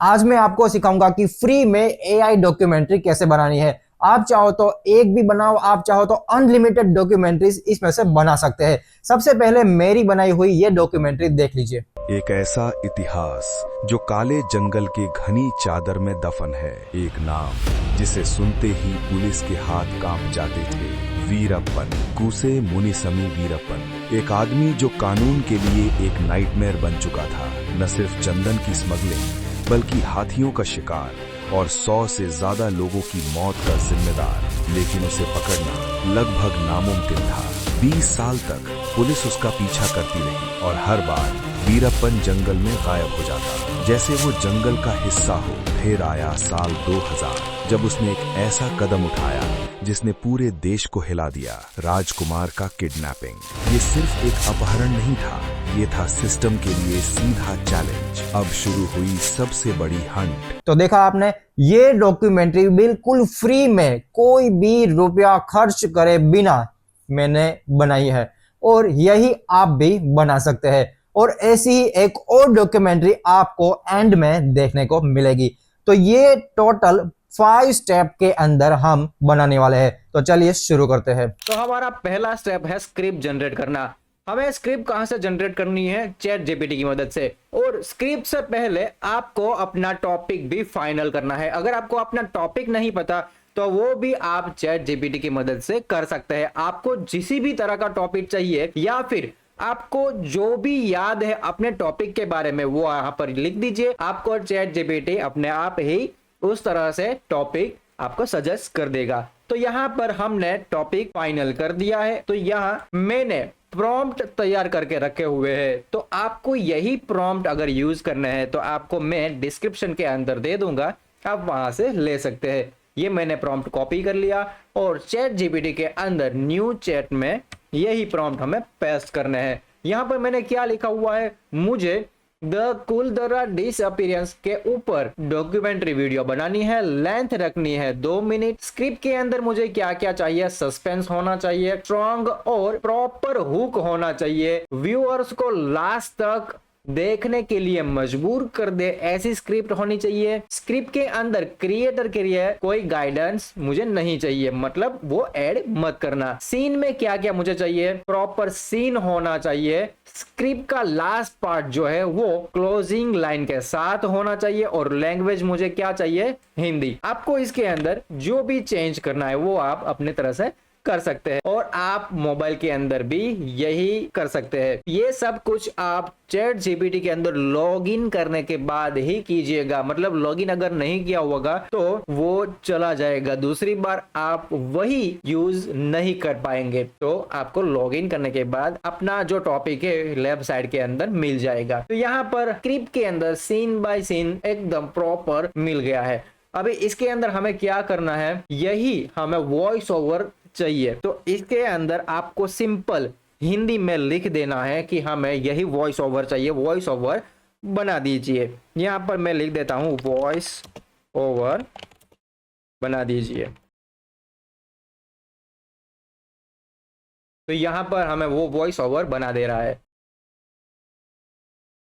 आज मैं आपको सिखाऊंगा कि फ्री में एआई डॉक्यूमेंट्री कैसे बनानी है। आप चाहो तो एक भी बनाओ, आप चाहो तो अनलिमिटेड डॉक्यूमेंट्रीज इसमें से बना सकते हैं। सबसे पहले मेरी बनाई हुई ये डॉक्यूमेंट्री देख लीजिए। एक ऐसा इतिहास जो काले जंगल के घनी चादर में दफन है। एक नाम जिसे सुनते ही पुलिस के हाथ कांप जाते थे। वीरप्पन, कूसे मुनिसमी वीरप्पन। एक आदमी जो कानून के लिए एक नाइटमेयर बन चुका था। न सिर्फ चंदन की स्मगलिंग बल्कि हाथियों का शिकार और 100 से ज्यादा लोगों की मौत का जिम्मेदार। लेकिन उसे पकड़ना लगभग नामुमकिन था। 20 साल तक पुलिस उसका पीछा करती रही और हर बार वीरप्पन जंगल में गायब हो जाता, जैसे वो जंगल का हिस्सा हो। फिर आया साल 2000 जब उसने एक ऐसा कदम उठाया जिसने पूरे देश को हिला दिया। राजकुमार का किडनैपिंग। ये सिर्फ एक अपहरण नहीं था, ये था सिस्टम के लिए सीधा चैलेंज। अब शुरू हुई सबसे बड़ी हंट। तो देखा आपने, ये डॉक्यूमेंट्री बिल्कुल फ्री में कोई भी रुपया खर्च करे बिना मैंने बनाई है और यही आप भी बना सकते हैं। और ऐसी ही एक और डॉक्यूमेंट्री आपको एंड में देखने को मिलेगी। तो ये टोटल 5 स्टेप के अंदर हम बनाने वाले हैं। तो चलिए शुरू करते हैं। तो हमारा पहला स्टेप है स्क्रिप्ट जनरेट करना। हमें स्क्रिप्ट कहां से जनरेट करनी है? चैट जीपीटी की मदद से। और स्क्रिप्ट से पहले आपको अपना टॉपिक भी फाइनल करना है। अगर आपको अपना टॉपिक नहीं पता तो वो भी आप चैट जीपीटी की मदद से कर सकते हैं। आपको जिस भी तरह का टॉपिक चाहिए या फिर आपको जो भी याद है अपने टॉपिक के बारे में वो यहां पर लिख दीजिए। आपको चैट जीपीटी अपने आप ही उस तरह से टॉपिक आपको सजेस्ट कर देगा। तो यहां पर हमने टॉपिक फाइनल कर दिया है। तो यहां मैंने प्रॉम्प्ट तैयार करके रखे हुए हैं। तो आपको यही प्रॉम्प्ट अगर यूज करना है तो आपको मैं डिस्क्रिप्शन के अंदर दे दूंगा, आप वहां से ले सकते हैं। ये मैंने प्रॉम्प्ट कॉपी कर लिया और चैट जीपीटी के अंदर न्यू चैट में यही प्रॉम्प्ट हमें पेस्ट करने हैं। यहां पर मैंने क्या लिखा हुआ है, मुझे द कुलदरा डिसअपीयरेंस के ऊपर डॉक्यूमेंट्री वीडियो बनानी है। लेंथ रखनी है 2 मिनट। स्क्रिप्ट के अंदर मुझे क्या क्या चाहिए? सस्पेंस होना चाहिए, स्ट्रॉन्ग और प्रॉपर हुक होना चाहिए, व्यूअर्स को लास्ट तक देखने के लिए मजबूर कर दे, ऐसी स्क्रिप्ट होनी चाहिए। स्क्रिप्ट के अंदर क्रिएटर के लिए कोई गाइडेंस मुझे नहीं चाहिए, मतलब वो ऐड मत करना। सीन में क्या क्या मुझे चाहिए? प्रॉपर सीन होना चाहिए। स्क्रिप्ट का लास्ट पार्ट जो है वो क्लोजिंग लाइन के साथ होना चाहिए और लैंग्वेज मुझे क्या चाहिए? हिंदी। आपको इसके अंदर जो भी चेंज करना है वो आप अपने तरह से कर सकते हैं और आप मोबाइल के अंदर भी यही कर सकते हैं। ये सब कुछ आप चैट जीपीटी के अंदर लॉगिन करने के बाद ही कीजिएगा। मतलब लॉगिन अगर नहीं किया होगा तो वो चला जाएगा, दूसरी बार आप वही यूज नहीं कर पाएंगे। तो आपको लॉगिन करने के बाद अपना जो टॉपिक है लेफ्ट साइड के अंदर मिल जाएगा। तो यहाँ पर स्क्रिप्ट के अंदर सीन बाय सीन एकदम प्रॉपर मिल गया है। अभी इसके अंदर हमें क्या करना है? यही हमें वॉइस ओवर चाहिए। तो इसके अंदर आपको सिंपल हिंदी में लिख देना है कि हमें यही वॉइस ओवर चाहिए। वॉइस ओवर बना दीजिए। यहां पर मैं लिख देता हूं वॉइस ओवर बना दीजिए। तो यहां पर हमें वो वॉइस ओवर बना दे रहा है।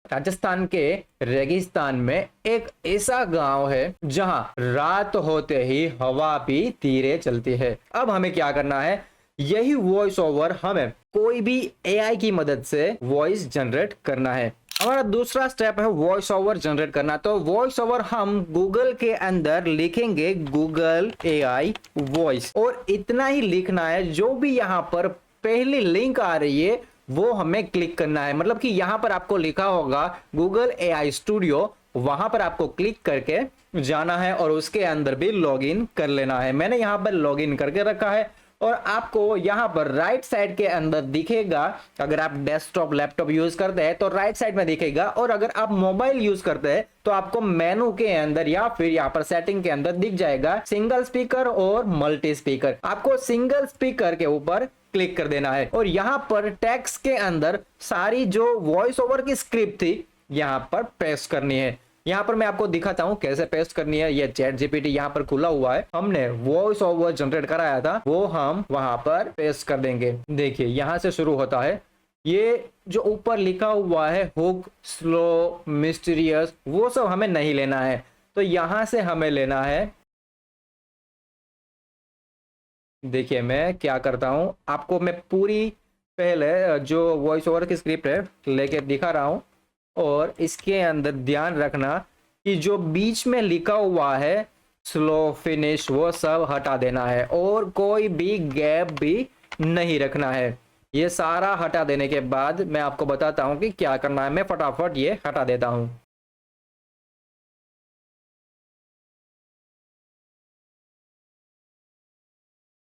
राजस्थान के रेगिस्तान में एक ऐसा गांव है जहां रात होते ही हवा भी धीरे चलती है। अब हमें क्या करना है? यही वॉइस ओवर हमें कोई भी एआई की मदद से वॉइस जनरेट करना है। हमारा दूसरा स्टेप है वॉइस ओवर जनरेट करना। तो वॉइस ओवर हम गूगल के अंदर लिखेंगे गूगल एआई वॉइस और इतना ही लिखना है। जो भी यहाँ पर पहली लिंक आ रही है वो हमें क्लिक करना है। मतलब कि यहां पर आपको लिखा होगा गूगल एआई स्टूडियो, वहां पर आपको क्लिक करके जाना है और उसके अंदर भी लॉगिन कर लेना है। मैंने यहां पर लॉगिन करके रखा है और आपको यहां पर राइट साइड के अंदर दिखेगा। अगर आप डेस्कटॉप लैपटॉप यूज करते हैं तो राइट साइड में दिखेगा और अगर आप मोबाइल यूज करते हैं तो आपको मेनू के अंदर या फिर यहाँ पर सेटिंग के अंदर दिख जाएगा सिंगल स्पीकर और मल्टी स्पीकर। आपको सिंगल स्पीकर के ऊपर क्लिक कर देना है और यहां पर टेक्स्ट के अंदर सारी जो वॉइस ओवर की स्क्रिप्ट थी यहां पर पेस्ट करनी है। यहां पर मैं आपको दिखाता हूं कैसे पेस्ट करनी है। ये चैट जीपीटी यहां पर खुला हुआ है, हमने वॉइस ओवर जनरेट कराया था वो हम वहां पर पेस्ट कर देंगे। देखिए यहां से शुरू होता है ये जो ऊपर लिखा हुआ है हुक, स्लो, मिस्टीरियस, वो सब हमें नहीं लेना है। तो यहां से हमें लेना है, देखिए मैं क्या करता हूं, आपको मैं पूरी पहले जो वॉइस ओवर की स्क्रिप्ट है लेके दिखा रहा हूं, और इसके अंदर ध्यान रखना कि जो बीच में लिखा हुआ है स्लो, फिनिश, वो सब हटा देना है और कोई भी गैप भी नहीं रखना है। ये सारा हटा देने के बाद मैं आपको बताता हूं कि क्या करना है। मैं फटाफट ये हटा देता हूं।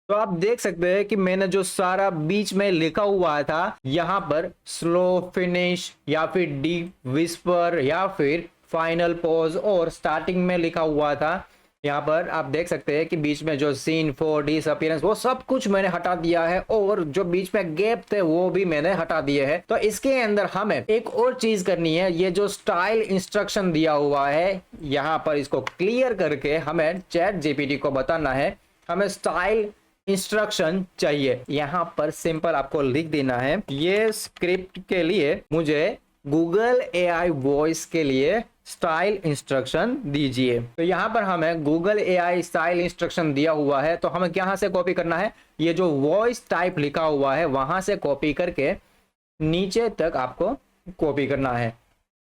तो आप देख सकते हैं कि मैंने जो सारा बीच में लिखा हुआ था, यहां पर स्लो, फिनिश या फिर डीप विस्पर या फिर फाइनल पॉज, और स्टार्टिंग में लिखा हुआ था यहाँ पर आप देख सकते हैं कि बीच में जो सीन 4 डिसअपीयरेंस, वो सब कुछ मैंने हटा दिया है, और जो बीच में गैप थे वो भी मैंने हटा दिए हैं। तो इसके अंदर हमें एक और चीज करनी है, ये जो स्टाइल इंस्ट्रक्शन दिया हुआ है यहाँ पर, इसको क्लियर करके हमें चैट जीपीटी को बताना है हमें स्टाइल इंस्ट्रक्शन चाहिए। यहाँ पर सिंपल आपको लिख देना है, ये स्क्रिप्ट के लिए मुझे गूगल एआई वॉइस के लिए स्टाइल इंस्ट्रक्शन दीजिए। तो यहाँ पर हमें गूगल एआई स्टाइल इंस्ट्रक्शन दिया हुआ है, तो हमें यहाँ से कॉपी करना है, ये जो वॉइस टाइप लिखा हुआ है वहां से कॉपी करके नीचे तक आपको कॉपी करना है।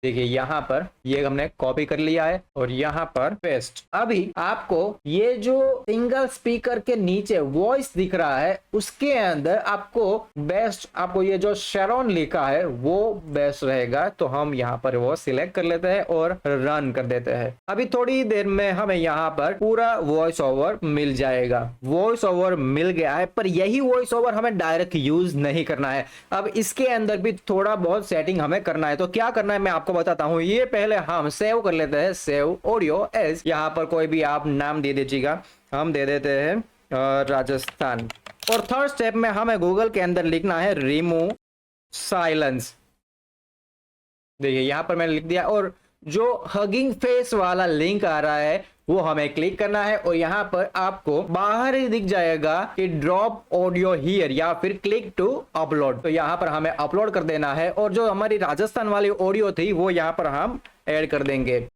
देखिए यहाँ पर ये हमने कॉपी कर लिया है और यहाँ पर पेस्ट। अभी आपको ये जो सिंगल स्पीकर के नीचे वॉइस दिख रहा है उसके अंदर आपको बेस्ट, आपको ये जो शेरोन लिखा है वो बेस्ट रहेगा। तो हम यहाँ पर वो सिलेक्ट कर लेते हैं और रन कर देते हैं। अभी थोड़ी देर में हमें यहाँ पर पूरा वॉइस ओवर मिल जाएगा। वॉइस ओवर मिल गया है, पर यही वॉइस ओवर हमें डायरेक्ट यूज नहीं करना है। अब इसके अंदर भी थोड़ा बहुत सेटिंग हमें करना है। तो क्या करना है मैं आपको बताता हूं। ये पहले हम सेव कर लेते हैं, सेव ऑडियो एज, यहाँ पर कोई भी आप नाम दे दीजिएगा, हम दे देते हैं राजस्थान। और थर्ड स्टेप में हमें गूगल के अंदर लिखना है रिमूव साइलेंस। देखिए यहाँ पर मैंने लिख दिया, और जो हगिंग फेस वाला लिंक आ रहा है वो हमें क्लिक करना है, और यहाँ पर आपको बाहर ही दिख जाएगा कि ड्रॉप ऑडियो हियर या फिर क्लिक टू अपलोड। तो यहाँ पर हमें अपलोड कर देना है, और जो हमारी राजस्थान वाली ऑडियो थी वो यहाँ पर हम ऐड कर देंगे।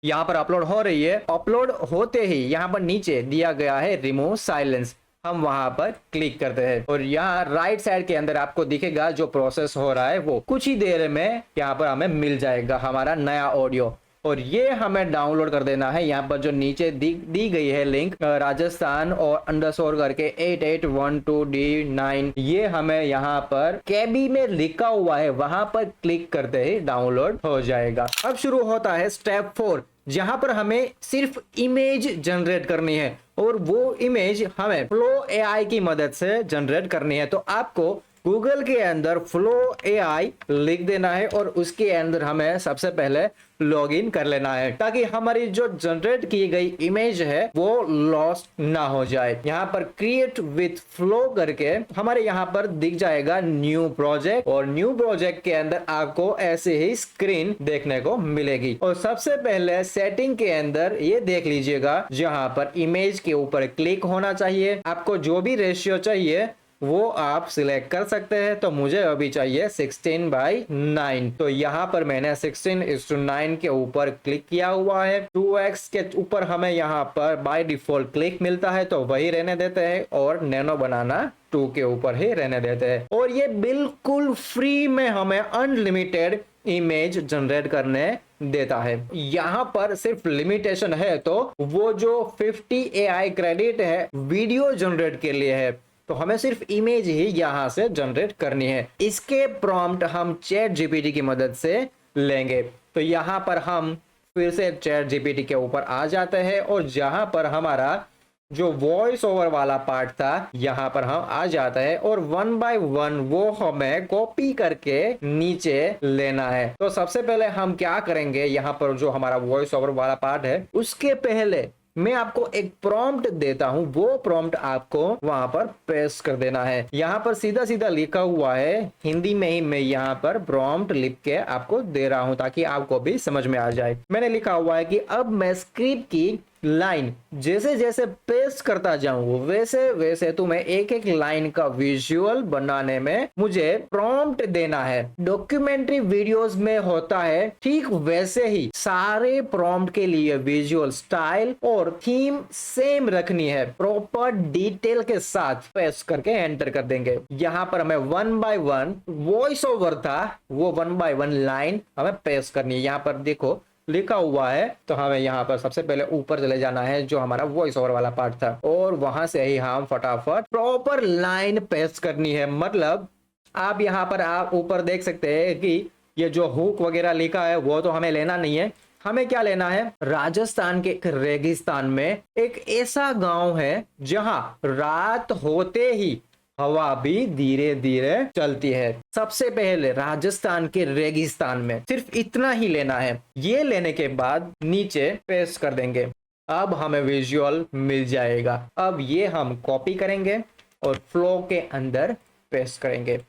यहाँ पर अपलोड हो रही है। अपलोड होते ही यहाँ पर नीचे दिया गया है रिमूव साइलेंस, हम वहां पर क्लिक करते हैं, और यहाँ राइट साइड के अंदर आपको दिखेगा जो प्रोसेस हो रहा है वो कुछ ही देर में यहाँ पर हमें मिल जाएगा हमारा नया ऑडियो। और ये हमें डाउनलोड कर देना है। यहाँ पर जो नीचे दी गई है लिंक राजस्थान और अंडरस्कोर करके 8812D9, ये हमें यहाँ पर केबी में लिखा हुआ है, वहां पर क्लिक करते ही डाउनलोड हो जाएगा। अब शुरू होता है स्टेप 4, जहां पर हमें सिर्फ इमेज जनरेट करनी है, और वो इमेज हमें फ्लो एआई की मदद से जनरेट करनी है। तो आपको गूगल के अंदर फ्लो एआई लिख देना है, और उसके अंदर हमें सबसे पहले लॉगिन कर लेना है, ताकि हमारी जो जनरेट की गई इमेज है वो लॉस्ट ना हो जाए। यहाँ पर क्रिएट विथ फ्लो करके हमारे यहाँ पर दिख जाएगा न्यू प्रोजेक्ट, और न्यू प्रोजेक्ट के अंदर आपको ऐसे ही स्क्रीन देखने को मिलेगी। और सबसे पहले सेटिंग के अंदर ये देख लीजिएगा, जहाँ पर इमेज के ऊपर क्लिक होना चाहिए। आपको जो भी रेशियो चाहिए वो आप सिलेक्ट कर सकते हैं। तो मुझे अभी चाहिए 16:9, तो यहाँ पर मैंने 16:9 के ऊपर क्लिक किया हुआ है। 2x के ऊपर हमें यहाँ पर बाय डिफॉल्ट क्लिक मिलता है, तो वही रहने देते हैं, और नैनो बनाना 2 के ऊपर ही रहने देते हैं। और ये बिल्कुल फ्री में हमें अनलिमिटेड इमेज जनरेट करने देता है। यहाँ पर सिर्फ लिमिटेशन है, तो वो जो 50 AI क्रेडिट है वीडियो जनरेट के लिए है, तो हमें सिर्फ इमेज ही यहां से जनरेट करनी है। इसके प्रॉम्प्ट हम चैट जीपीटी की मदद से लेंगे। तो यहां पर हम फिर से चैट जीपीटी के ऊपर आ जाते हैं, और जहां पर हमारा जो वॉइस ओवर वाला पार्ट था यहाँ पर हम आ जाते हैं, और 1 by 1 वो हमें कॉपी करके नीचे लेना है। तो सबसे पहले हम क्या करेंगे, यहाँ पर जो हमारा वॉइस ओवर वाला पार्ट है उसके पहले मैं आपको एक प्रॉम्प्ट देता हूं, वो प्रॉम्प्ट आपको वहां पर पेस्ट कर देना है। यहाँ पर सीधा सीधा लिखा हुआ है हिंदी में ही, मैं यहाँ पर प्रॉम्प्ट लिख के आपको दे रहा हूं ताकि आपको भी समझ में आ जाए। मैंने लिखा हुआ है कि अब मैं स्क्रिप्ट की लाइन जैसे जैसे पेस्ट करता जाऊं वैसे वैसे तुम्हें एक एक लाइन का विजुअल बनाने में मुझे प्रॉम्प्ट देना है। डॉक्यूमेंट्री वीडियोस में होता है ठीक वैसे ही सारे प्रॉम्प्ट के लिए विजुअल स्टाइल और थीम सेम रखनी है, प्रॉपर डिटेल के साथ पेस्ट करके एंटर कर देंगे। यहाँ पर हमें 1 बाय 1 वॉइस ओवर था, वो 1 बाय 1 लाइन हमें पेस्ट करनी है। यहाँ पर देखो लिखा हुआ है, तो हमें यहाँ पर सबसे पहले ऊपर चले जाना है जो हमारा वॉइस ओवर वाला पार्ट था, और वहां से ही हम फटाफट प्रॉपर लाइन पेस्ट करनी है। मतलब आप यहाँ पर आप ऊपर देख सकते हैं कि ये जो हुक वगैरह लिखा है वो तो हमें लेना नहीं है। हमें क्या लेना है, राजस्थान के एक रेगिस्तान में एक ऐसा गांव है जहां रात होते ही हवा भी धीरे धीरे चलती है। सबसे पहले राजस्थान के रेगिस्तान में सिर्फ इतना ही लेना है। ये लेने के बाद नीचे पेस्ट कर देंगे। अब हमें विजुअल मिल जाएगा। अब ये हम कॉपी करेंगे और फ्लो के अंदर पेस्ट करेंगे।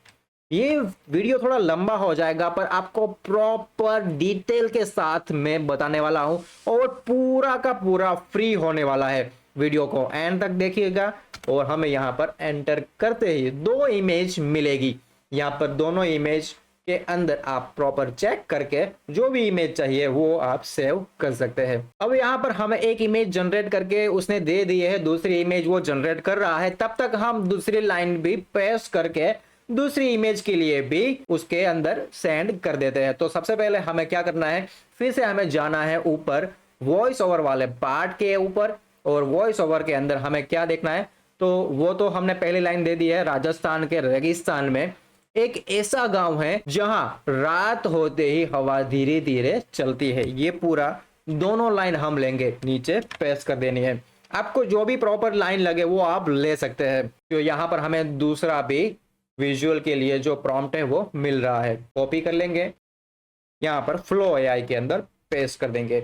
ये वीडियो थोड़ा लंबा हो जाएगा पर आपको प्रॉपर डिटेल के साथ मैं बताने वाला हूं, और पूरा का पूरा फ्री होने वाला है। वीडियो को एंड तक देखिएगा और हमें यहाँ पर एंटर करते ही 2 इमेज मिलेगी। यहाँ पर दोनों इमेज के अंदर आप प्रॉपर चेक करके जो भी इमेज चाहिए वो आप सेव कर सकते हैं। अब यहाँ पर हमें एक इमेज जनरेट करके उसने दे दी है, दूसरी इमेज वो जनरेट कर रहा है। तब तक हम दूसरी लाइन भी पेस्ट करके दूसरी इमेज के लिए भी उसके अंदर सेंड कर देते हैं। तो सबसे पहले हमें क्या करना है, फिर से हमें जाना है ऊपर वॉइस ओवर वाले पार्ट के ऊपर, और वॉइस ओवर के अंदर हमें क्या देखना है, तो वो तो हमने पहली लाइन दे दी है। राजस्थान के रेगिस्तान में एक ऐसा गांव है जहां रात होते ही हवा धीरे धीरे चलती है। ये पूरा दोनों लाइन हम लेंगे, नीचे पेस्ट कर देनी है। आपको जो भी प्रॉपर लाइन लगे वो आप ले सकते हैं। तो यहाँ पर हमें दूसरा भी विजुअल के लिए जो प्रॉम्प्ट है वो मिल रहा है, कॉपी कर लेंगे, यहाँ पर फ्लो एआई के अंदर पेस्ट कर देंगे,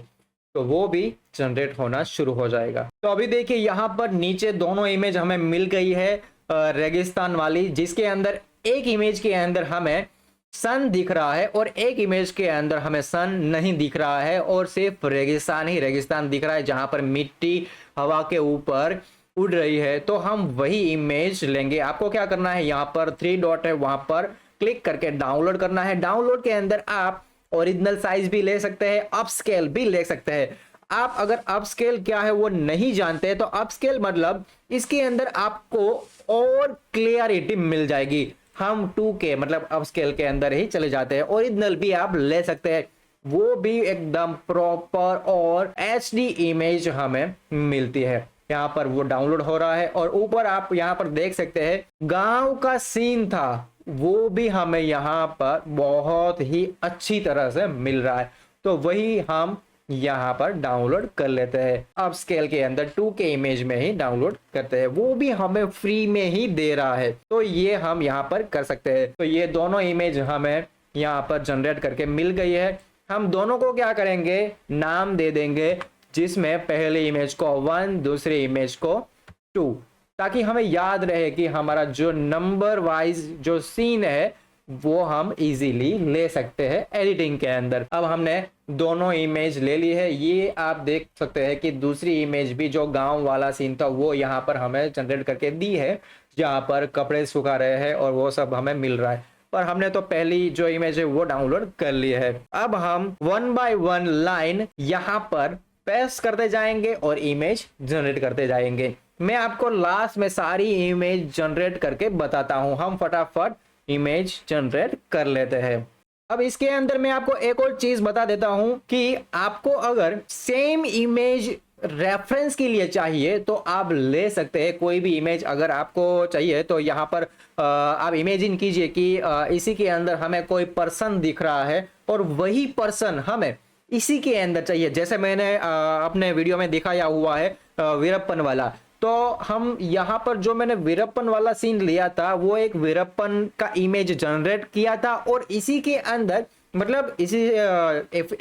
तो वो भी जनरेट होना शुरू हो जाएगा। तो अभी देखिए यहाँ पर नीचे दोनों इमेज हमें मिल गई है रेगिस्तान वाली, जिसके अंदर एक इमेज के अंदर हमें सन दिख रहा है और एक इमेज के अंदर हमें सन नहीं दिख रहा है, और सिर्फ रेगिस्तान ही रेगिस्तान दिख रहा है जहां पर मिट्टी हवा के ऊपर उड़ रही है। तो हम वही इमेज लेंगे। आपको क्या करना है, यहाँ पर 3 डॉट है, वहां पर क्लिक करके डाउनलोड करना है। डाउनलोड के अंदर आप ओरिजिनल साइज भी ले सकते हैं, अपस्केल भी ले सकते हैं। आप अगर अपस्केल क्या है वो नहीं जानते तो अपस्केल मतलब इसके अंदर आपको और क्लियरिटी मिल जाएगी। हम 2K मतलब अपस्केल के अंदर ही चले जाते हैं। ओरिजिनल भी आप ले सकते हैं, वो भी एकदम प्रॉपर और HD इमेज हमें मिलती है। यहाँ पर वो डाउनलोड हो रहा है, और ऊपर आप यहाँ पर देख सकते हैं गांव का सीन था, वो भी हमें यहाँ पर बहुत ही अच्छी तरह से मिल रहा है। तो वही हम यहाँ पर डाउनलोड कर लेते हैं। अब स्केल के अंदर 2K इमेज में ही डाउनलोड करते हैं, वो भी हमें फ्री में ही दे रहा है। तो ये हम यहाँ पर कर सकते हैं। तो ये दोनों इमेज हमें यहाँ पर जनरेट करके मिल गई है। हम दोनों को क्या करेंगे, नाम दे देंगे, जिसमें पहली इमेज को 1, दूसरी इमेज को 2, ताकि हमें याद रहे कि हमारा जो नंबर वाइज जो सीन है वो हम इजीली ले सकते हैं एडिटिंग के अंदर। अब हमने दोनों इमेज ले ली है। ये आप देख सकते हैं कि दूसरी इमेज भी जो गांव वाला सीन था वो यहाँ पर हमें जनरेट करके दी है, जहाँ पर कपड़े सुखा रहे हैं और वो सब हमें मिल रहा है। पर हमने तो पहली जो इमेज है वो डाउनलोड कर ली है। अब हम 1 बाय 1 लाइन यहाँ पर पेस्ट करते जाएंगे और इमेज जनरेट करते जाएंगे। मैं आपको लास्ट में सारी इमेज जनरेट करके बताता हूं। हम फटाफट इमेज जनरेट कर लेते हैं। अब इसके अंदर मैं आपको एक और चीज बता देता हूं कि आपको अगर सेम इमेज रेफरेंस के लिए चाहिए तो आप ले सकते हैं। कोई भी इमेज अगर आपको चाहिए तो यहाँ पर आप इमेजिन कीजिए कि इसी के अंदर हमें कोई पर्सन दिख रहा है और वही पर्सन हमें इसी के अंदर चाहिए। जैसे मैंने अपने वीडियो में दिखाया हुआ है वीरप्पन वाला, तो हम यहाँ पर जो मैंने वीरप्पन वाला सीन लिया था वो एक वीरप्पन का इमेज जनरेट किया था और इसी के अंदर मतलब इसी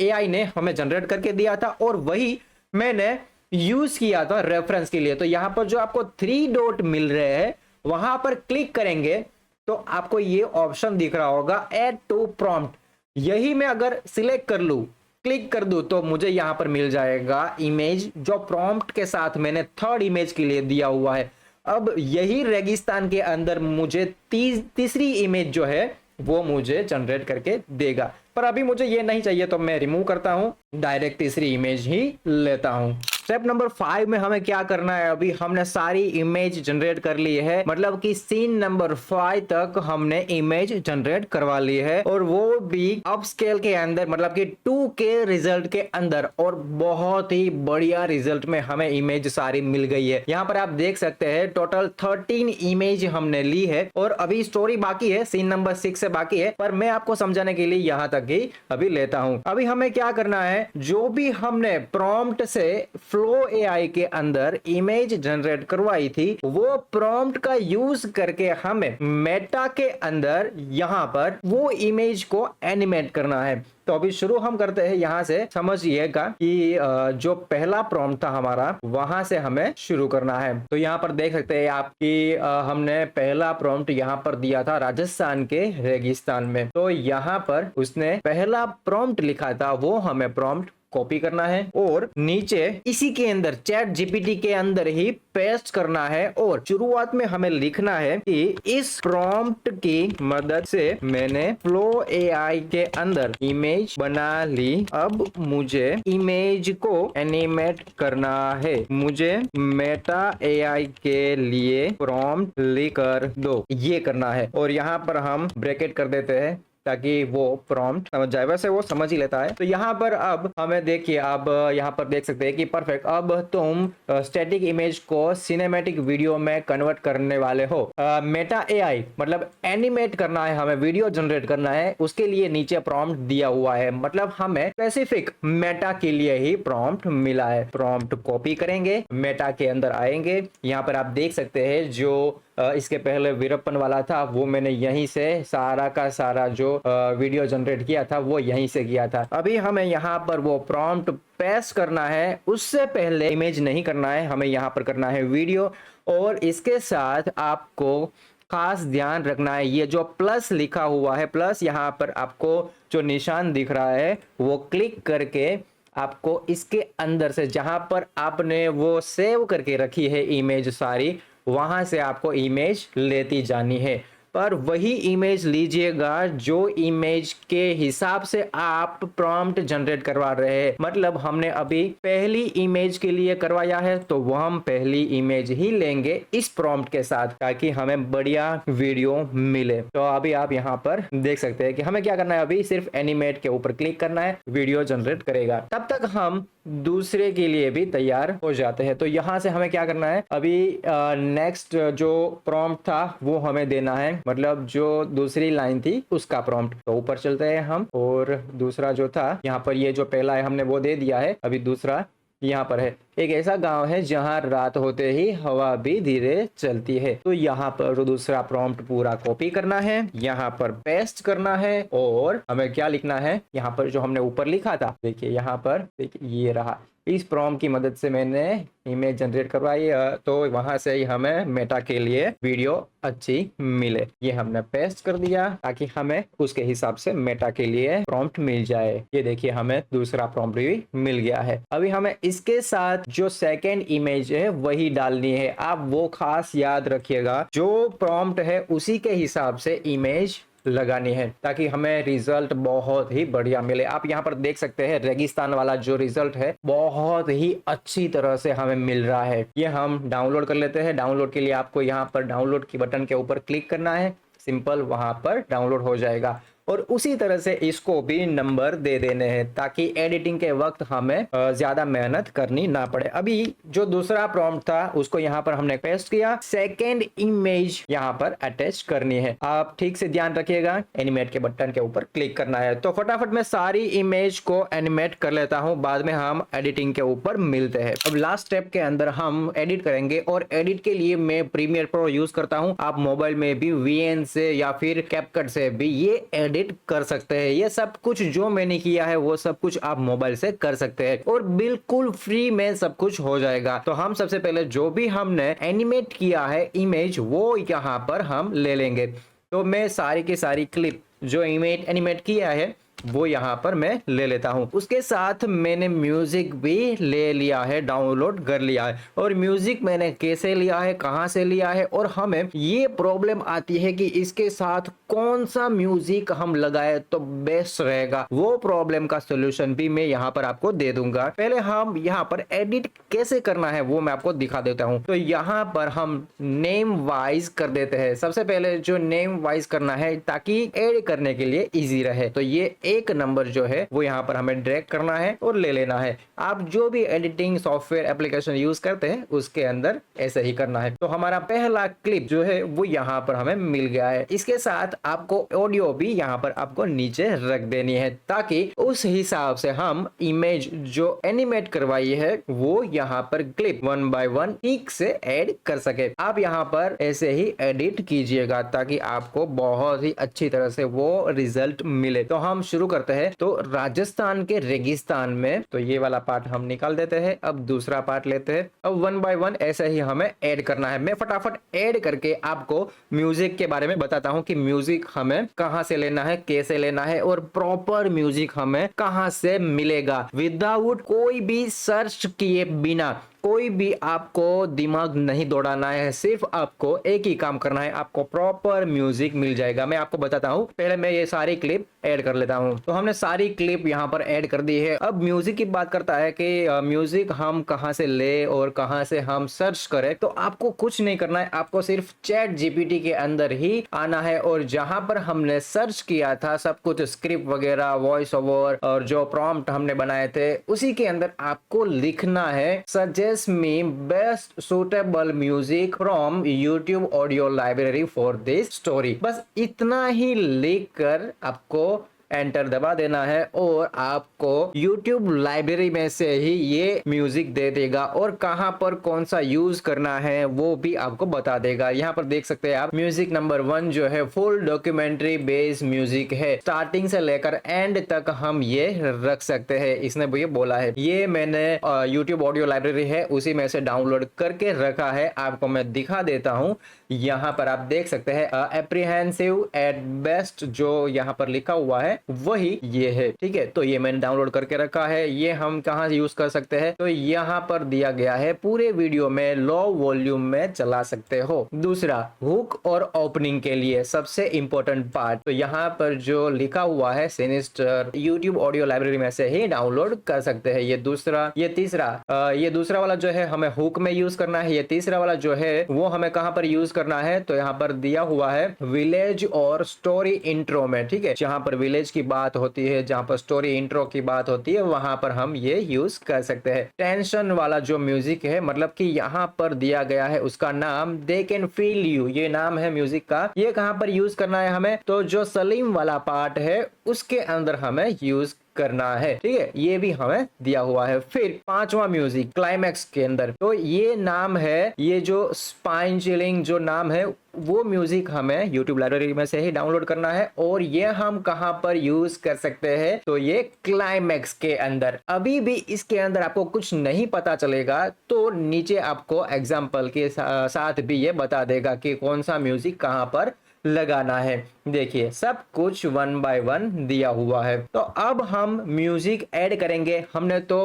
AI ने हमें जनरेट करके दिया था और वही मैंने यूज किया था रेफरेंस के लिए। तो यहाँ पर जो आपको 3 डॉट मिल रहे हैं वहां पर क्लिक करेंगे तो आपको ये ऑप्शन दिख रहा होगा ऐड टू प्रॉम्प्ट। यही मैं अगर सिलेक्ट कर लूं, क्लिक कर दूं तो मुझे यहाँ पर मिल जाएगा इमेज जो प्रॉम्प्ट के साथ मैंने थर्ड इमेज के लिए दिया हुआ है। अब यही रेगिस्तान के अंदर मुझे तीसरी इमेज जो है वो मुझे जनरेट करके देगा, पर अभी मुझे ये नहीं चाहिए तो मैं रिमूव करता हूं, डायरेक्ट तीसरी इमेज ही लेता हूं। स्टेप नंबर 5 में हमें क्या करना है, अभी हमने सारी इमेज जनरेट कर ली है, मतलब कि सीन नंबर 5 तक हमने इमेज जनरेट करवा ली है, और वो भी अप स्केल के अंदर, मतलब कि 2K रिजल्ट के अंदर, और बहुत ही बढ़िया रिजल्ट में हमें इमेज सारी मिल गई है। यहाँ पर आप देख सकते हैं टोटल 13 इमेज हमने ली है, और अभी स्टोरी बाकी है, सीन नंबर 6 से बाकी है, पर मैं आपको समझाने के लिए यहाँ तक ही अभी लेता हूँ। अभी हमें क्या करना है, जो भी हमने प्रॉम्प्ट से फ्लो एआई के अंदर इमेज जनरेट करवाई थी, वो प्रॉम्प्ट का यूज करके हमें मेटा के अंदर यहां पर वो इमेज को एनिमेट करना है। तो अभी शुरू हम करते हैं यहां से, समझिएगा कि जो पहला प्रॉम्प्ट था हमारा वहां से हमें शुरू करना है। तो यहाँ पर देख सकते हैं आप कि हमने पहला प्रॉम्प्ट यहाँ पर दिया था राजस्थान के रेगिस्तान में। तो यहाँ पर उसने पहला प्रॉम्प्ट लिखा था, वो हमें प्रॉम्प्ट कॉपी करना है और नीचे इसी के अंदर चैट जीपीटी के अंदर ही पेस्ट करना है, और शुरुआत में हमें लिखना है कि इस प्रॉम्प्ट की मदद से मैंने फ्लो एआई के अंदर इमेज बना ली, अब मुझे इमेज को एनिमेट करना है, मुझे मेटा एआई के लिए प्रॉम्प्ट लिख कर दो, ये करना है। और यहाँ पर हम ब्रैकेट कर देते हैं ताकि वो प्रॉम्प्ट समझ जाए, वैसे वो समझ ही लेता है। तो यहाँ पर अब हमें देखिए, अब यहाँ पर देख सकते हैं कि परफेक्ट, अब तुम स्टैटिक इमेज को सिनेमैटिक वीडियो में कन्वर्ट करने वाले हो। मेटा एआई मतलब एनिमेट करना है, हमें वीडियो जनरेट करना है, उसके लिए नीचे प्रॉम्प्ट दिया हुआ है, मतलब हमें स्पेसिफिक मेटा के लिए ही प्रॉम्प्ट मिला है। प्रॉम्प्ट कॉपी करेंगे, मेटा के अंदर आएंगे, यहाँ पर आप देख सकते हैं जो इसके पहले वीरप्पन वाला था वो मैंने यहीं से सारा का सारा जो वीडियो जनरेट किया था वो यहीं से किया था। अभी हमें यहाँ पर वो प्रॉम्प्ट पेस्ट करना है, उससे पहले इमेज नहीं करना है, हमें यहाँ पर करना है वीडियो। और इसके साथ आपको खास ध्यान रखना है, ये जो प्लस लिखा हुआ है, प्लस यहाँ पर आपको जो निशान दिख रहा है वो क्लिक करके आपको इसके अंदर से जहां पर आपने वो सेव करके रखी है इमेज सारी, वहां से आपको इमेज लेती जानी है। पर वही इमेज लीजिएगा जो इमेज के हिसाब से आप प्रॉम्प्ट जनरेट करवा रहे हैं। मतलब हमने अभी पहली इमेज के लिए करवाया है तो वो हम पहली इमेज ही लेंगे इस प्रॉम्प्ट के साथ, ताकि हमें बढ़िया वीडियो मिले। तो अभी आप यहाँ पर देख सकते हैं कि हमें क्या करना है, अभी सिर्फ एनिमेट के ऊपर क्लिक करना है, वीडियो जनरेट करेगा। तब तक हम दूसरे के लिए भी तैयार हो जाते हैं। तो यहाँ से हमें क्या करना है, अभी नेक्स्ट जो प्रॉम्प्ट था वो हमें देना है, मतलब जो दूसरी लाइन थी उसका प्रॉम्प्ट। तो ऊपर चलते हैं हम, और दूसरा जो था यहाँ पर, ये जो पहला है हमने वो दे दिया है, अभी दूसरा यहाँ पर है। एक ऐसा गांव है जहां रात होते ही हवा भी धीरे चलती है। तो यहाँ पर दूसरा प्रॉम्प्ट पूरा कॉपी करना है, यहाँ पर पेस्ट करना है, और हमें क्या लिखना है, यहाँ पर जो हमने ऊपर लिखा था, देखिए यहाँ पर, देखिए ये रहा। इस प्रॉम्प्ट की मदद से मैंने इमेज जनरेट करवाई, तो वहां से ही हमें मेटा के लिए वीडियो अच्छी मिले। ये हमने पेस्ट कर दिया ताकि हमें उसके हिसाब से मेटा के लिए प्रॉम्प्ट मिल जाए। ये देखिए हमें दूसरा प्रॉम्प्ट भी मिल गया है। अभी हमें इसके साथ जो सेकेंड इमेज है वही डालनी है। आप वो खास याद रखिएगा, जो प्रॉम्प्ट है उसी के हिसाब से इमेज लगानी है, ताकि हमें रिजल्ट बहुत ही बढ़िया मिले। आप यहाँ पर देख सकते हैं रेगिस्तान वाला जो रिजल्ट है बहुत ही अच्छी तरह से हमें मिल रहा है। ये हम डाउनलोड कर लेते हैं। डाउनलोड के लिए आपको यहाँ पर डाउनलोड की बटन के ऊपर क्लिक करना है, सिंपल वहां पर डाउनलोड हो जाएगा। और उसी तरह से इसको भी नंबर दे देने हैं ताकि एडिटिंग के वक्त हमें ज्यादा मेहनत करनी ना पड़े। अभी जो दूसरा प्रॉम्प्ट था उसको यहाँ पर हमने पेस्ट किया, सेकेंड इमेज यहाँ पर अटैच करनी है। आप ठीक से ध्यान रखिएगा, एनिमेट के बटन के ऊपर क्लिक करना है। तो फटाफट मैं सारी इमेज को एनिमेट कर लेता हूँ, बाद में हम एडिटिंग के ऊपर मिलते हैं। अब लास्ट स्टेप के अंदर हम एडिट करेंगे, और एडिट के लिए मैं प्रीमियर प्रो यूज करता हूँ। आप मोबाइल में भी VN से या फिर कैपकट से भी ये एडिट कर सकते हैं। ये सब कुछ जो मैंने किया है वो सब कुछ आप मोबाइल से कर सकते हैं, और बिल्कुल फ्री में सब कुछ हो जाएगा। तो हम सबसे पहले जो भी हमने एनिमेट किया है इमेज वो यहाँ पर हम ले लेंगे। तो मैं सारी की सारी क्लिप जो इमेज एनिमेट किया है वो यहाँ पर मैं ले लेता हूँ। उसके साथ मैंने म्यूजिक भी ले लिया है, डाउनलोड कर लिया है। और म्यूजिक मैंने कैसे लिया है, कहाँ से लिया है, और हमें ये प्रॉब्लम आती है कि इसके साथ कौन सा म्यूजिक हम लगाए तो बेस्ट रहेगा, वो प्रॉब्लम का सोल्यूशन भी मैं यहाँ पर आपको दे दूंगा। पहले हम यहाँ पर एडिट कैसे करना है वो मैं आपको दिखा देता हूँ। तो यहाँ पर हम नेम वाइज कर देते हैं। सबसे पहले जो नेम वाइज करना है ताकि एड करने के लिए इजी रहे, तो ये एक नंबर जो है वो यहाँ पर हमें ड्रैग करना है और ले लेना है। आप जो भी एडिटिंग सॉफ्टवेयर एप्लीकेशन यूज करते हैं उसके अंदर ऐसे ही करना है। तो हमारा पहला क्लिप जो है वो यहाँ पर हमें मिल गया है। इसके साथ आपको ऑडियो भी यहाँ पर आपको नीचे रख देनी है ताकि उस हिसाब से हम इमेज जो एनिमेट करवाई है वो यहाँ पर क्लिप 1 बाय 1 ठीक से ऐड कर सके। आप यहाँ पर ऐसे ही एडिट कीजिएगा ताकि आपको बहुत ही अच्छी तरह से वो रिजल्ट मिले। तो हम शुरू करते हैं। तो राजस्थान के रेगिस्तान में, तो ये वाला पार्ट हम निकाल देते हैं। अब दूसरा पार्ट लेते हैं। अब 1 बाय 1 ऐसे ही हमें ऐड करना है। मैं फटाफट ऐड करके आपको म्यूजिक के बारे में बताता हूँ कि म्यूजिक हमें कहाँ से लेना है, कैसे लेना है, और प्रॉपर म्यूजिक हमें कहाँ से मिलेगा विदाउट कोई भी सर्च किए बिना। कोई भी आपको दिमाग नहीं दौड़ाना है, सिर्फ आपको एक ही काम करना है, आपको प्रॉपर म्यूजिक मिल जाएगा। मैं आपको बताता हूँ। पहले मैं ये सारी क्लिप ऐड कर लेता हूँ। तो हमने सारी क्लिप यहाँ पर ऐड कर दी है। अब म्यूजिक की बात करता है कि म्यूजिक हम कहाँ से ले और कहाँ से हम सर्च करें। तो आपको कुछ नहीं करना है, आपको सिर्फ चैट जीपीटी के अंदर ही आना है और जहां पर हमने सर्च किया था सब कुछ, स्क्रिप्ट वगैरह, वॉइस ओवर और जो प्रॉम्प्ट हमने बनाए थे, उसी के अंदर आपको लिखना है suggest me best suitable music from YouTube audio library for this story. बस इतना ही लिखकर आपको एंटर दबा देना है और आपको YouTube लाइब्रेरी में से ही ये म्यूजिक दे देगा और कहां पर कौन सा यूज करना है वो भी आपको बता देगा। यहाँ पर देख सकते हैं आप, म्यूजिक नंबर 1 जो है फुल डॉक्यूमेंट्री बेस्ड म्यूजिक है, स्टार्टिंग से लेकर एंड तक हम ये रख सकते हैं। इसने ये बोला है। ये मैंने YouTube ऑडियो लाइब्रेरी है उसी में से डाउनलोड करके रखा है। आपको मैं दिखा देता हूँ। यहाँ पर आप देख सकते हैं एप्रीहेंसिव एट बेस्ट जो यहाँ पर लिखा हुआ है वही ये है। ठीक है, तो ये मैंने डाउनलोड करके रखा है। ये हम कहाँ यूज कर सकते हैं, तो यहाँ पर दिया गया है, पूरे वीडियो में लो वॉल्यूम में चला सकते हो। दूसरा, हुक और ओपनिंग के लिए सबसे इंपॉर्टेंट पार्ट, तो यहाँ पर जो लिखा हुआ है सिनिस्टर, यूट्यूब ऑडियो लाइब्रेरी में से ही डाउनलोड कर सकते हैं। ये दूसरा। ये तीसरा, ये दूसरा वाला जो है हमें हुक में यूज करना है। ये तीसरा वाला जो है वो हमें कहाँ पर यूज करना है, तो यहाँ पर दिया हुआ है विलेज और स्टोरी इंट्रो में। ठीक है, जहाँ पर विलेज की बात होती है, जहाँ पर स्टोरी इंट्रो की बात होती है, वहां पर हम ये यूज कर सकते हैं। टेंशन वाला जो म्यूजिक है, मतलब कि यहाँ पर दिया गया है उसका नाम दे कैन फील यू, ये नाम है म्यूजिक का। ये कहाँ पर यूज करना है हमें, तो जो सलीम वाला पार्ट है उसके अंदर हमें यूज करना है। ठीक है, ये भी हमें दिया हुआ है। फिर पांचवा म्यूजिक क्लाइमैक्स के अंदर, तो ये नाम है, ये जो स्पाइन चिलिंग जो नाम है वो म्यूजिक हमें YouTube लाइब्रेरी में से ही डाउनलोड करना है। और ये हम कहां पर यूज कर सकते हैं, तो ये क्लाइमैक्स के अंदर। अभी भी इसके अंदर आपको कुछ नहीं पता चलेगा तो नीचे आपको एग्जाम्पल के साथ भी ये बता देगा कि कौन सा म्यूजिक कहां पर लगाना है। देखिए सब कुछ 1 बाय 1 दिया हुआ है। तो अब हम म्यूजिक ऐड करेंगे। हमने तो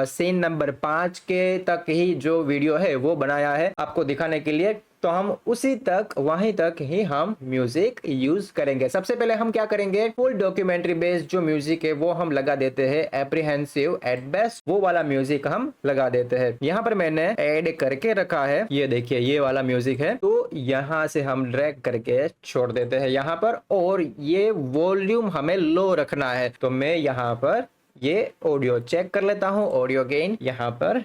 सीन नंबर 5 के तक ही जो वीडियो है वो बनाया है आपको दिखाने के लिए, तो हम उसी तक, वहीं तक ही हम म्यूजिक यूज करेंगे। सबसे पहले हम क्या करेंगे, फुल डॉक्यूमेंट्री बेस्ड जो म्यूजिक है वो हम लगा देते हैं। एप्रीहेंसिव एट बेस्ट वो वाला म्यूजिक हम लगा देते हैं। यहाँ पर मैंने ऐड करके रखा है, ये देखिए ये वाला म्यूजिक है। तो यहाँ से हम ड्रैग करके छोड़ देते हैं यहाँ पर, और ये वॉल्यूम हमें लो रखना है। तो मैं यहाँ पर ये ऑडियो चेक कर लेता हूँ। ऑडियो गेन यहाँ पर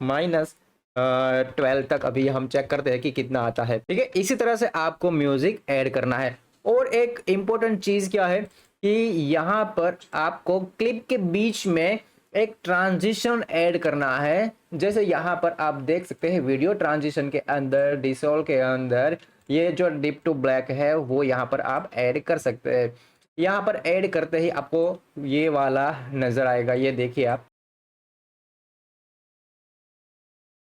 -12 तक अभी हम चेक करते हैं कि कितना आता है। ठीक है, इसी तरह से आपको म्यूजिक ऐड करना है। और एक इंपॉर्टेंट चीज क्या है कि यहाँ पर आपको क्लिप के बीच में एक ट्रांजिशन ऐड करना है। जैसे यहाँ पर आप देख सकते हैं वीडियो ट्रांजिशन के अंदर, डिसॉल्व के अंदर ये जो डिप टू ब्लैक है वो यहाँ पर आप ऐड कर सकते हैं। यहाँ पर ऐड करते ही आपको ये वाला नजर आएगा, ये देखिए आप।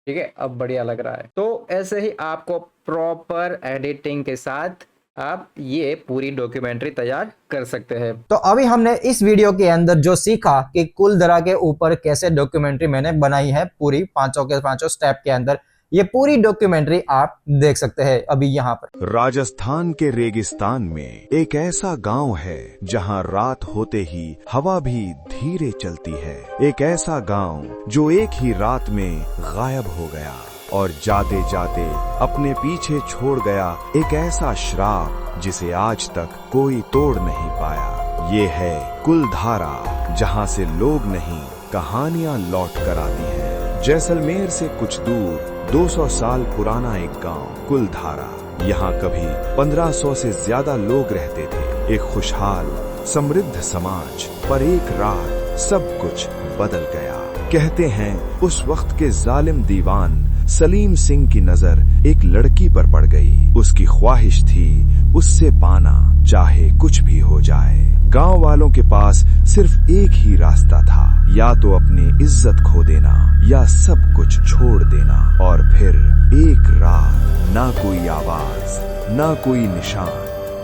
ठीक है, अब बढ़िया लग रहा है। तो ऐसे ही आपको प्रॉपर एडिटिंग के साथ आप ये पूरी डॉक्यूमेंट्री तैयार कर सकते हैं। तो अभी हमने इस वीडियो के अंदर जो सीखा कि कुलधरा के ऊपर कैसे डॉक्यूमेंट्री मैंने बनाई है पूरी पांचों के पांचों स्टेप के अंदर, ये पूरी डॉक्यूमेंट्री आप देख सकते हैं अभी यहाँ पर। राजस्थान के रेगिस्तान में एक ऐसा गांव है जहां रात होते ही हवा भी धीरे चलती है। एक ऐसा गांव जो एक ही रात में गायब हो गया और जाते जाते अपने पीछे छोड़ गया एक ऐसा श्राप जिसे आज तक कोई तोड़ नहीं पाया। ये है कुलधारा, जहां से लोग नहीं कहानियां लौट कर आती हैं। जैसलमेर से कुछ दूर 200 साल पुराना एक गांव कुलधारा। यहाँ कभी 1500 से ज्यादा लोग रहते थे। एक खुशहाल समृद्ध समाज। पर एक रात सब कुछ बदल गया। कहते हैं उस वक्त के जालिम दीवान सलीम सिंह की नजर एक लड़की पर पड़ गई। उसकी ख्वाहिश थी उससे पाना, चाहे कुछ भी हो जाए। गांव वालों के पास सिर्फ एक ही रास्ता था, या तो अपनी इज्जत खो देना या सब कुछ छोड़ देना। और फिर एक रात, ना कोई आवाज, ना कोई निशान,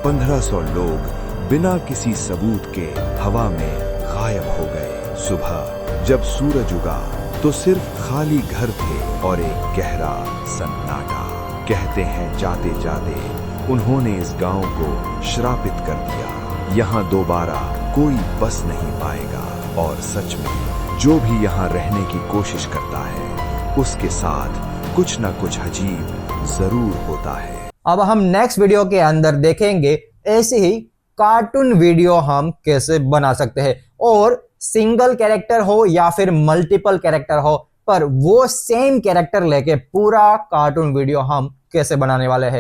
1500 लोग बिना किसी सबूत के हवा में गायब हो गए। सुबह जब सूरज उगा तो सिर्फ खाली घर थे और एक गहरा सन्नाटा। कहते हैं जाते जाते उन्होंने इस गांव को श्रापित कर दिया। यहाँ दोबारा कोई बस नहीं पाएगा। और सच में जो भी यहाँ रहने की कोशिश करता है उसके साथ कुछ न कुछ अजीब जरूर होता है। अब हम नेक्स्ट वीडियो के अंदर देखेंगे ऐसे ही कार्टून वीडियो हम कैसे बना सकते हैं, और सिंगल कैरेक्टर हो या फिर मल्टीपल कैरेक्टर हो, पर वो सेम कैरेक्टर लेके पूरा कार्टून वीडियो हम कैसे बनाने वाले हैं।